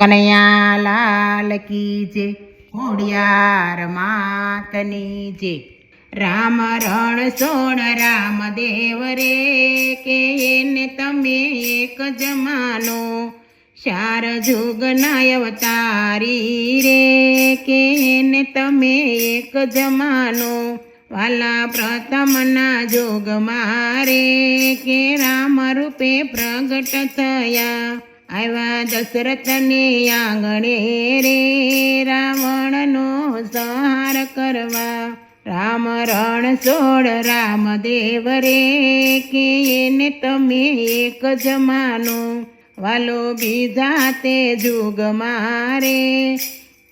કનૈયા લાલ કી જય, ખોડિયાર માતની જય। રામ રણ છોડ રામદેવ રે, કે એને તમે એક જમાનો, ચાર જુગના અવતારી રે, કે એને તમે એક જમાનો। વાલા પ્રથમના જોગ મારે, કે રામ રૂપે પ્રગટ થયા, આવ્યા દશરથને આંગણે રે, રાવણનો સંહાર કરવા। રામ રણ છોડ રામદેવ રે, કે એને તમે એક જમાનો, વાલો બીજા તે જુગ મારે,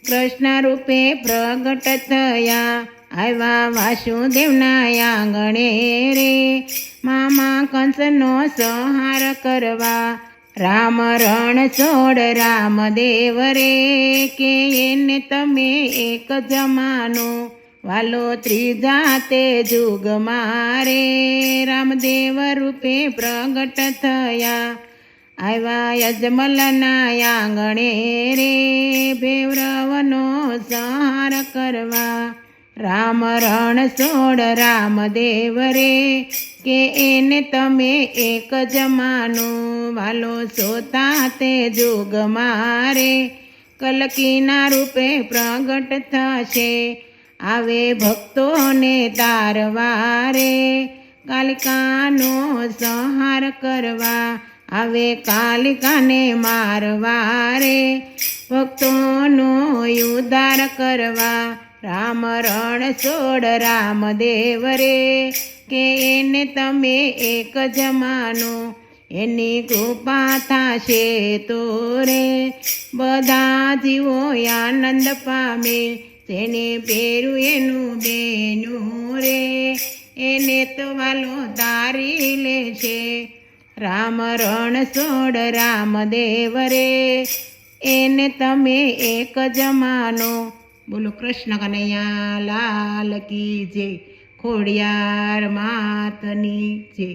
કૃષ્ણ રૂપે પ્રગટ થયા, આવ્યા વાસુદેવના આંગણે રે, મામા કંસનો સંહાર કરવા। રામ રણ છોડ રામદેવ રે, કે એને તમે એક જમાનો, વાલો ત્રીજા તે જુગ મારે, રામદેવ રૂપે પ્રગટ થયા, આવ્યા યજમલના આંગણે રે, ભૈરવનો સંહાર કરવા। રામ રણ છોડ રામદેવ રે, કે એને તમે એક જમાનો, વાલો સોતા તે જુગ મારે, કલકીના રૂપે પ્રગટ થશે, આવે ભક્તોને તારવારે, કાલિકાનો સંહાર કરવા, આવે કાલિકાને મારવારે, ભક્તોનો ઉદ્ધાર કરવા। રામ રણ છોડ રામદેવ રે, કે એને તમે એક જમાનો, એની કૃપા થાશે તો રે, બધા જીવો આનંદ પામે, તેને પેરું એનું બેનું રે, એને તો વાલો તારી લેશે। રામ રણ છોડ રામદેવ રે, એને તમે એક જમાનો। બોલો કૃષ્ણ કનૈયા લાલ કી જય, ખોડિયાર માતની જય।